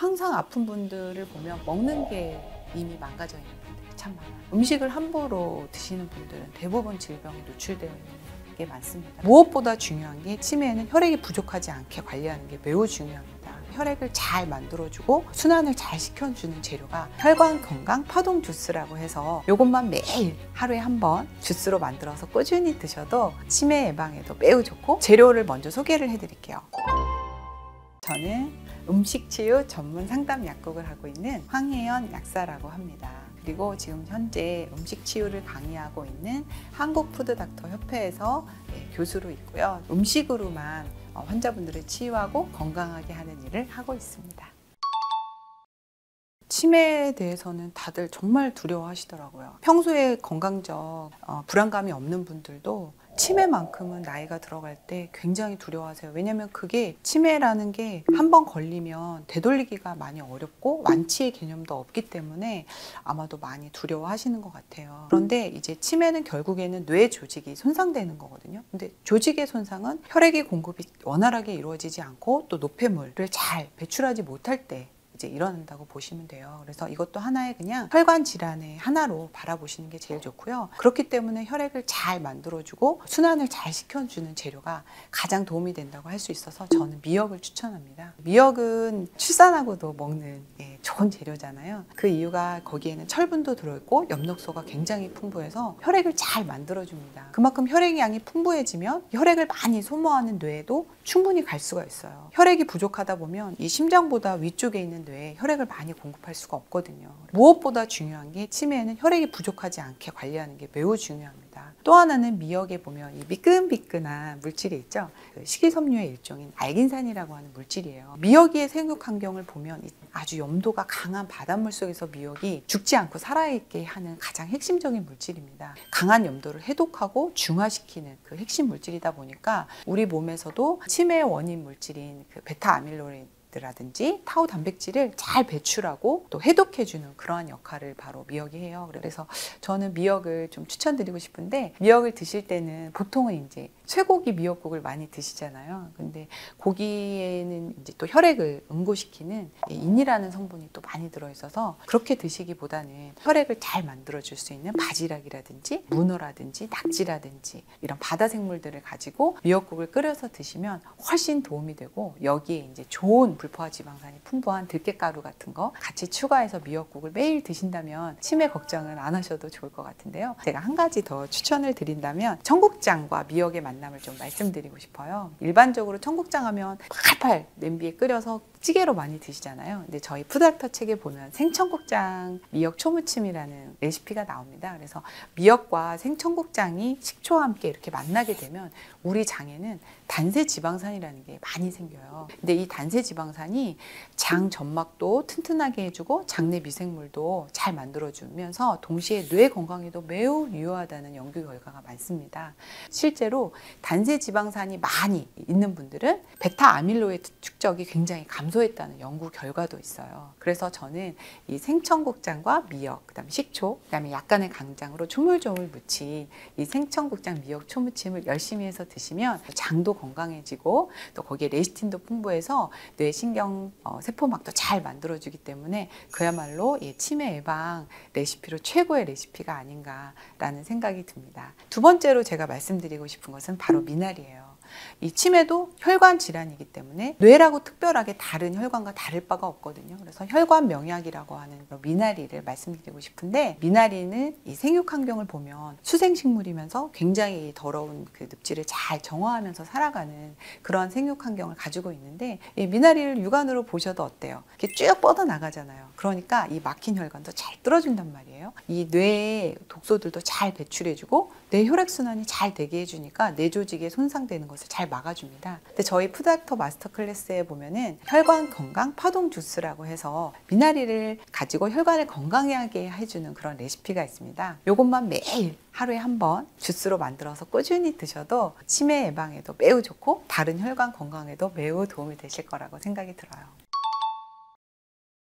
항상 아픈 분들을 보면 먹는 게 이미 망가져 있는 분들이 참 많아요. 음식을 함부로 드시는 분들은 대부분 질병에 노출되어 있는 게 많습니다. 무엇보다 중요한 게 치매에는 혈액이 부족하지 않게 관리하는 게 매우 중요합니다. 혈액을 잘 만들어주고 순환을 잘 시켜주는 재료가 혈관 건강 파동 주스라고 해서 이것만 매일 하루에 한 번 주스로 만들어서 꾸준히 드셔도 치매 예방에도 매우 좋고, 재료를 먼저 소개를 해드릴게요. 저는 음식치유 전문 상담 약국을 하고 있는 황혜연 약사라고 합니다. 그리고 지금 현재 음식치유를 강의하고 있는 한국푸드닥터협회에서 교수로 있고요. 음식으로만 환자분들을 치유하고 건강하게 하는 일을 하고 있습니다. 치매에 대해서는 다들 정말 두려워하시더라고요. 평소에 건강적 불안감이 없는 분들도 치매만큼은 나이가 들어갈 때 굉장히 두려워하세요. 왜냐면 그게 치매라는 게 한 번 걸리면 되돌리기가 많이 어렵고 완치의 개념도 없기 때문에 아마도 많이 두려워하시는 것 같아요. 그런데 이제 치매는 결국에는 뇌 조직이 손상되는 거거든요. 근데 조직의 손상은 혈액의 공급이 원활하게 이루어지지 않고 또 노폐물을 잘 배출하지 못할 때 이제 일어난다고 보시면 돼요. 그래서 이것도 하나의 그냥 혈관 질환의 하나로 바라보시는 게 제일 좋고요. 그렇기 때문에 혈액을 잘 만들어주고 순환을 잘 시켜주는 재료가 가장 도움이 된다고 할 수 있어서 저는 미역을 추천합니다. 미역은 출산하고도 먹는 좋은 재료잖아요. 그 이유가 거기에는 철분도 들어있고 엽록소가 굉장히 풍부해서 혈액을 잘 만들어줍니다. 그만큼 혈액 양이 풍부해지면 혈액을 많이 소모하는 뇌에도 충분히 갈 수가 있어요. 혈액이 부족하다 보면 이 심장보다 위쪽에 있는 뇌에 혈액을 많이 공급할 수가 없거든요. 무엇보다 중요한 게 치매에는 혈액이 부족하지 않게 관리하는 게 매우 중요합니다. 또 하나는 미역에 보면 이 미끈미끈한 물질이 있죠. 그 식이섬유의 일종인 알긴산이라고 하는 물질이에요. 미역의 생육 환경을 보면 아주 염도가 강한 바닷물 속에서 미역이 죽지 않고 살아있게 하는 가장 핵심적인 물질입니다. 강한 염도를 해독하고 중화시키는 그 핵심 물질이다 보니까 우리 몸에서도 치매의 원인 물질인 그 베타 아밀로이드 라든지 타우 단백질을 잘 배출하고 또 해독해주는 그러한 역할을 바로 미역이 해요. 그래서 저는 미역을 좀 추천드리고 싶은데, 미역을 드실 때는 보통은 이제 쇠고기 미역국을 많이 드시잖아요. 근데 고기에는 이제 또 혈액을 응고시키는 인이라는 성분이 또 많이 들어있어서 그렇게 드시기보다는 혈액을 잘 만들어줄 수 있는 바지락이라든지 문어라든지 낙지라든지 이런 바다 생물들을 가지고 미역국을 끓여서 드시면 훨씬 도움이 되고, 여기에 이제 좋은 불포화 지방산이 풍부한 들깨가루 같은 거 같이 추가해서 미역국을 매일 드신다면 치매 걱정은 안 하셔도 좋을 것 같은데요. 제가 한 가지 더 추천을 드린다면 청국장과 미역의 만남을 좀 말씀드리고 싶어요. 일반적으로 청국장 하면 팔팔 냄비에 끓여서 찌개로 많이 드시잖아요. 근데 저희 푸드닥터 책에 보면 생청국장 미역 초무침이라는 레시피가 나옵니다. 그래서 미역과 생청국장이 식초와 함께 이렇게 만나게 되면 우리 장에는 단세 지방산이라는 게 많이 생겨요. 근데 이 단세 지방산이 장 점막도 튼튼하게 해주고 장내 미생물도 잘 만들어주면서 동시에 뇌 건강에도 매우 유효하다는 연구 결과가 많습니다. 실제로 단세 지방산이 많이 있는 분들은 베타 아밀로이드 축적이 굉장히 감소했다는 연구 결과도 있어요. 그래서 저는 이 생청국장과 미역, 그다음에 식초, 그다음에 약간의 강장으로 조물조물 무친 이 생청국장 미역 초무침을 열심히 해서 드시면 장도 건강해지고 또 거기에 레시틴도 풍부해서 뇌신경 세포막도 잘 만들어주기 때문에 그야말로 치매 예방 레시피로 최고의 레시피가 아닌가라는 생각이 듭니다. 두 번째로 제가 말씀드리고 싶은 것은 바로 미나리예요. 이 치매도 혈관 질환이기 때문에 뇌라고 특별하게 다른 혈관과 다를 바가 없거든요. 그래서 혈관 명약이라고 하는 미나리를 말씀드리고 싶은데, 미나리는 이 생육 환경을 보면 수생식물이면서 굉장히 더러운 그 늪지를 잘 정화하면서 살아가는 그런 생육 환경을 가지고 있는데, 이 미나리를 육안으로 보셔도 어때요? 이렇게 쭉 뻗어 나가잖아요. 그러니까 이 막힌 혈관도 잘 뚫어준단 말이에요. 이 뇌의 독소들도 잘 배출해주고 뇌 혈액순환이 잘 되게 해주니까 뇌 조직에 손상되는 것을 잘 막아줍니다. 근데 저희 푸드닥터 마스터 클래스에 보면은 혈관 건강 파동 주스라고 해서 미나리를 가지고 혈관을 건강하게 해주는 그런 레시피가 있습니다. 이것만 매일 하루에 한 번 주스로 만들어서 꾸준히 드셔도 치매 예방에도 매우 좋고 다른 혈관 건강에도 매우 도움이 되실 거라고 생각이 들어요.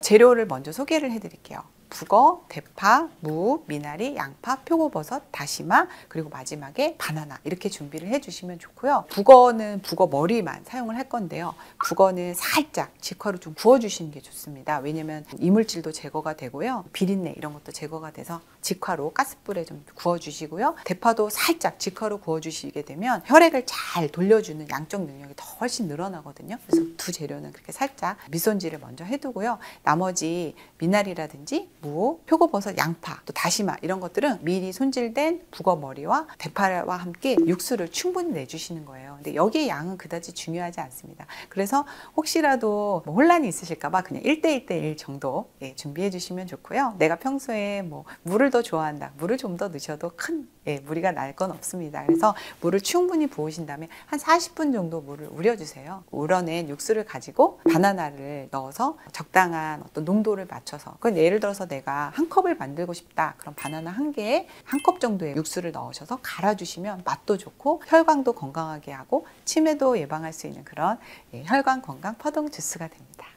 재료를 먼저 소개를 해드릴게요. 북어, 대파, 무, 미나리, 양파, 표고버섯, 다시마, 그리고 마지막에 바나나 이렇게 준비를 해주시면 좋고요. 북어는 북어 머리만 사용을 할 건데요. 북어는 살짝 직화로 좀 구워주시는 게 좋습니다. 왜냐면 이물질도 제거가 되고요. 비린내 이런 것도 제거가 돼서 직화로 가스불에 좀 구워주시고요. 대파도 살짝 직화로 구워주시게 되면 혈액을 잘 돌려주는 양적 능력이 더 훨씬 늘어나거든요. 그래서 두 재료는 그렇게 살짝 밑손질을 먼저 해두고요. 나머지 미나리라든지 무, 표고버섯, 양파, 또 다시마 이런 것들은 미리 손질된 북어 머리와 대파와 함께 육수를 충분히 내주시는 거예요. 근데 여기에 양은 그다지 중요하지 않습니다. 그래서 혹시라도 뭐 혼란이 있으실까봐 그냥 1대1대1 정도 준비해 주시면 좋고요. 내가 평소에 뭐 물을 더 좋아한다. 물을 좀 더 넣으셔도 큰 무리가 날 건 없습니다. 그래서 물을 충분히 부으신 다음에 한 40분 정도 물을 우려주세요. 우려낸 육수를 가지고 바나나를 넣어서 적당한 어떤 농도를 맞춰서, 그건 예를 들어서 내가 한 컵을 만들고 싶다. 그럼 바나나 한 개에 한 컵 정도의 육수를 넣으셔서 갈아주시면 맛도 좋고 혈관도 건강하게 하고 치매도 예방할 수 있는 그런 혈관 건강 퍼동 주스가 됩니다.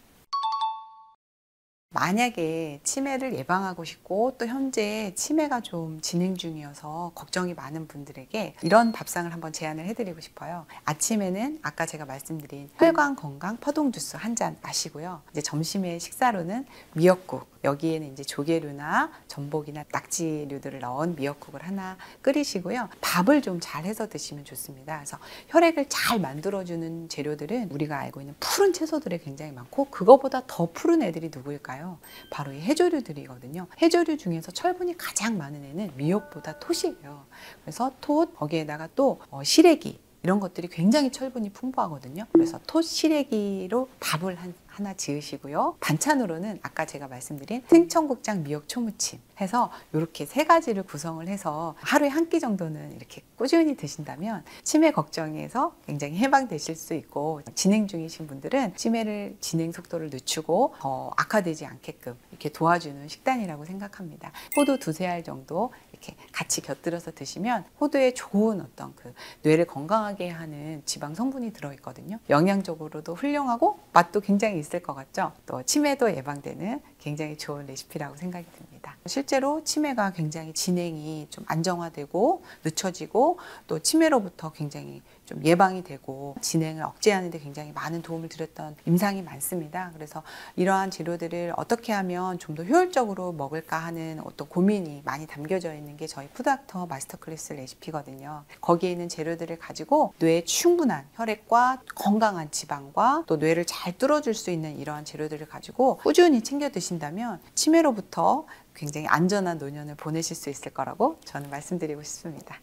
만약에 치매를 예방하고 싶고 또 현재 치매가 좀 진행 중이어서 걱정이 많은 분들에게 이런 밥상을 한번 제안을 해드리고 싶어요. 아침에는 아까 제가 말씀드린 혈관 건강 퍼동 주스 한 잔 마시고요. 이제 점심에 식사로는 미역국, 여기에는 이제 조개류나 전복이나 낙지류들을 넣은 미역국을 하나 끓이시고요. 밥을 좀 잘 해서 드시면 좋습니다. 그래서 혈액을 잘 만들어주는 재료들은 우리가 알고 있는 푸른 채소들이 굉장히 많고 그거보다 더 푸른 애들이 누구일까요? 바로 이 해조류들이거든요. 해조류 중에서 철분이 가장 많은 애는 미역보다 톳이에요. 그래서 톳, 거기에다가 또 시래기 이런 것들이 굉장히 철분이 풍부하거든요. 그래서 톳 시래기로 밥을 하나 지으시고요. 반찬으로는 아까 제가 말씀드린 생청국장 미역 초무침 해서 이렇게 세 가지를 구성을 해서 하루에 한 끼 정도는 이렇게 꾸준히 드신다면 치매 걱정에서 굉장히 해방되실 수 있고, 진행 중이신 분들은 치매를 진행 속도를 늦추고 더 악화되지 않게끔 이렇게 도와주는 식단이라고 생각합니다. 호두 2-3알 정도 이렇게 같이 곁들여서 드시면 호두에 좋은 어떤 그 뇌를 건강하게 하는 지방 성분이 들어있거든요. 영양적으로도 훌륭하고 맛도 굉장히 있을 것 같죠. 또 치매도 예방되는 굉장히 좋은 레시피라고 생각이 듭니다. 실제로 치매가 굉장히 진행이 좀 안정화되고 늦춰지고 또 치매로부터 굉장히 좀 예방이 되고 진행을 억제하는 데 굉장히 많은 도움을 드렸던 임상이 많습니다. 그래서 이러한 재료들을 어떻게 하면 좀 더 효율적으로 먹을까 하는 어떤 고민이 많이 담겨져 있는 게 저희 푸드닥터 마스터 클래스 레시피거든요. 거기에 있는 재료들을 가지고 뇌에 충분한 혈액과 건강한 지방과 또 뇌를 잘 뚫어줄 수 있는 이러한 재료들을 가지고 꾸준히 챙겨 드신다면 치매로부터 굉장히 안전한 노년을 보내실 수 있을 거라고 저는 말씀드리고 싶습니다.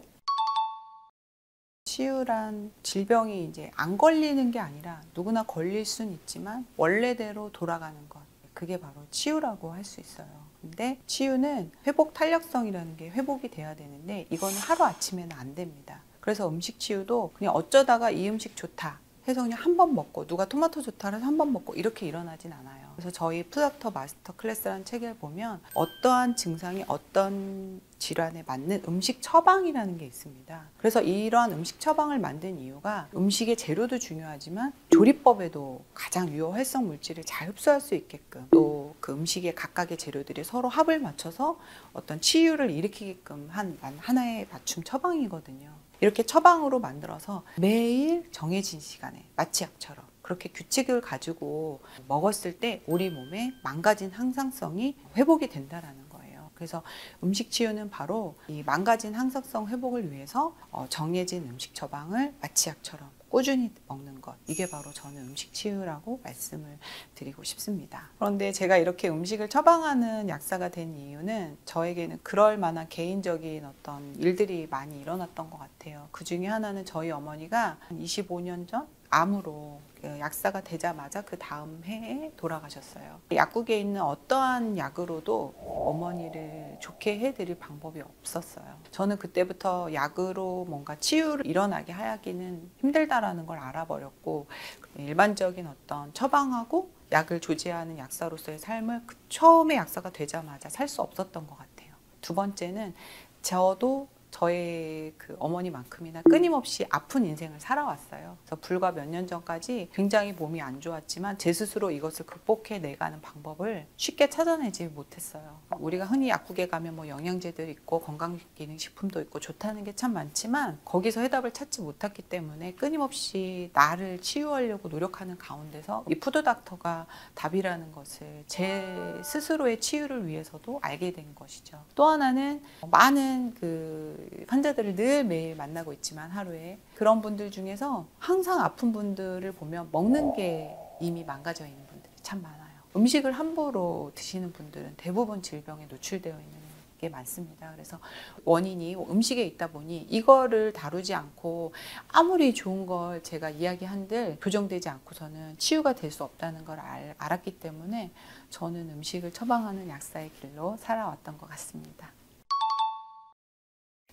치유란 질병이 이제 안 걸리는 게 아니라 누구나 걸릴 수는 있지만 원래대로 돌아가는 것, 그게 바로 치유라고 할 수 있어요. 근데 치유는 회복 탄력성이라는 게 회복이 돼야 되는데 이거는 하루아침에는 안 됩니다. 그래서 음식 치유도 그냥 어쩌다가 이 음식 좋다 해서 그냥 한 번 먹고, 누가 토마토 좋다 해서 한 번 먹고 이렇게 일어나진 않아요. 그래서 저희 푸드닥터 마스터 클래스라는 책을 보면 어떠한 증상이 어떤 질환에 맞는 음식 처방이라는 게 있습니다. 그래서 이러한 음식 처방을 만든 이유가 음식의 재료도 중요하지만 조리법에도 가장 유효 활성 물질을 잘 흡수할 수 있게끔, 또 그 음식의 각각의 재료들이 서로 합을 맞춰서 어떤 치유를 일으키게끔 한 하나의 맞춤 처방이거든요. 이렇게 처방으로 만들어서 매일 정해진 시간에 마치 약처럼 그렇게 규칙을 가지고 먹었을 때 우리 몸에 망가진 항상성이 회복이 된다라는 거예요. 그래서 음식 치유는 바로 이 망가진 항상성 회복을 위해서 정해진 음식 처방을 마치 약처럼 꾸준히 먹는 것, 이게 바로 저는 음식 치유라고 말씀을 드리고 싶습니다. 그런데 제가 이렇게 음식을 처방하는 약사가 된 이유는 저에게는 그럴 만한 개인적인 어떤 일들이 많이 일어났던 것 같아요. 그 중에 하나는 저희 어머니가 25년 전 암으로 약사가 되자마자 그 다음 해에 돌아가셨어요. 약국에 있는 어떠한 약으로도 어머니를 좋게 해드릴 방법이 없었어요. 저는 그때부터 약으로 뭔가 치유를 일어나게 하기는 힘들다라는 걸 알아버렸고, 일반적인 어떤 처방하고 약을 조제하는 약사로서의 삶을 처음에 약사가 되자마자 살 수 없었던 것 같아요. 두 번째는 저도 저의 그 어머니만큼이나 끊임없이 아픈 인생을 살아왔어요. 그래서 불과 몇 년 전까지 굉장히 몸이 안 좋았지만 제 스스로 이것을 극복해 내가는 방법을 쉽게 찾아내지 못했어요. 우리가 흔히 약국에 가면 뭐 영양제들 있고 건강기능식품도 있고 좋다는 게 참 많지만 거기서 해답을 찾지 못했기 때문에 끊임없이 나를 치유하려고 노력하는 가운데서 이 푸드닥터가 답이라는 것을 제 스스로의 치유를 위해서도 알게 된 것이죠. 또 하나는 많은 그 환자들을 늘 매일 만나고 있지만 하루에 그런 분들 중에서 항상 아픈 분들을 보면 먹는 게 이미 망가져 있는 분들이 참 많아요. 음식을 함부로 드시는 분들은 대부분 질병에 노출되어 있는 게 많습니다. 그래서 원인이 음식에 있다 보니 이거를 다루지 않고 아무리 좋은 걸 제가 이야기한들 교정되지 않고서는 치유가 될 수 없다는 걸 알았기 때문에 저는 음식을 처방하는 약사의 길로 살아왔던 것 같습니다.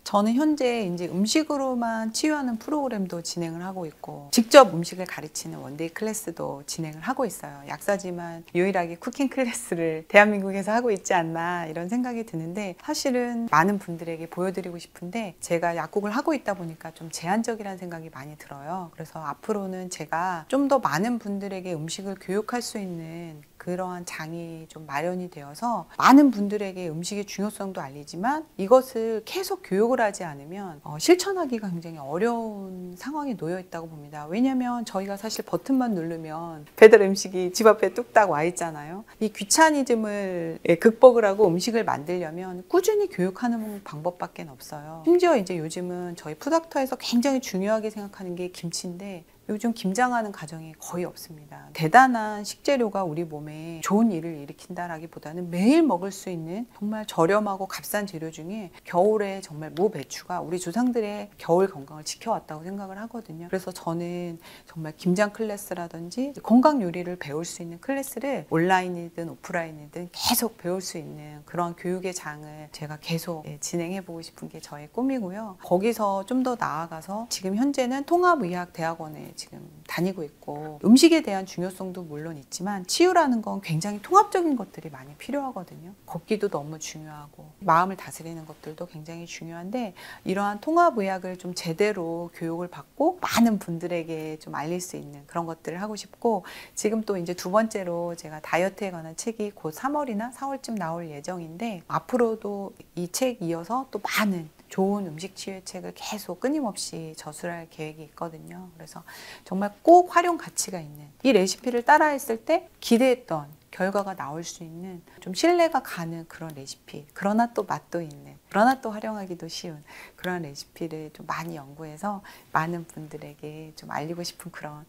저는 현재 이제 음식으로만 치유하는 프로그램도 진행을 하고 있고 직접 음식을 가르치는 원데이 클래스도 진행을 하고 있어요. 약사지만 유일하게 쿠킹 클래스를 대한민국에서 하고 있지 않나 이런 생각이 드는데 사실은 많은 분들에게 보여드리고 싶은데 제가 약국을 하고 있다 보니까 좀 제한적이라는 생각이 많이 들어요. 그래서 앞으로는 제가 좀 더 많은 분들에게 음식을 교육할 수 있는 그러한 장이 좀 마련이 되어서 많은 분들에게 음식의 중요성도 알리지만 이것을 계속 교육을 하지 않으면 실천하기가 굉장히 어려운 상황에 놓여 있다고 봅니다. 왜냐하면 저희가 사실 버튼만 누르면 배달 음식이 집 앞에 뚝딱 와 있잖아요. 이 귀차니즘을 극복을 하고 음식을 만들려면 꾸준히 교육하는 방법밖에 없어요. 심지어 이제 요즘은 저희 푸닥터에서 굉장히 중요하게 생각하는 게 김치인데 요즘 김장하는 가정이 거의 없습니다. 대단한 식재료가 우리 몸에 좋은 일을 일으킨다라기보다는 매일 먹을 수 있는 정말 저렴하고 값싼 재료 중에 겨울에 정말 무배추가 우리 조상들의 겨울 건강을 지켜왔다고 생각을 하거든요. 그래서 저는 정말 김장 클래스라든지 건강 요리를 배울 수 있는 클래스를 온라인이든 오프라인이든 계속 배울 수 있는 그런 교육의 장을 제가 계속 진행해보고 싶은 게 저의 꿈이고요. 거기서 좀 더 나아가서 지금 현재는 통합의학대학원에 지금 다니고 있고 음식에 대한 중요성도 물론 있지만 치유라는 건 굉장히 통합적인 것들이 많이 필요하거든요. 걷기도 너무 중요하고 마음을 다스리는 것들도 굉장히 중요한데 이러한 통합의학을 좀 제대로 교육을 받고 많은 분들에게 좀 알릴 수 있는 그런 것들을 하고 싶고 지금 또 이제 두 번째로 제가 다이어트에 관한 책이 곧 3월이나 4월쯤 나올 예정인데 앞으로도 이 책 이어서 또 많은 좋은 음식 치유의 책을 계속 끊임없이 저술할 계획이 있거든요. 그래서 정말 꼭 활용 가치가 있는 이 레시피를 따라했을 때 기대했던 결과가 나올 수 있는 좀 신뢰가 가는 그런 레시피, 그러나 또 맛도 있는, 그러나 또 활용하기도 쉬운 그런 레시피를 좀 많이 연구해서 많은 분들에게 좀 알리고 싶은 그런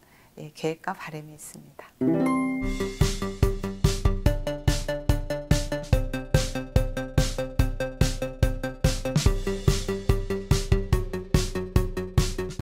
계획과 바람이 있습니다.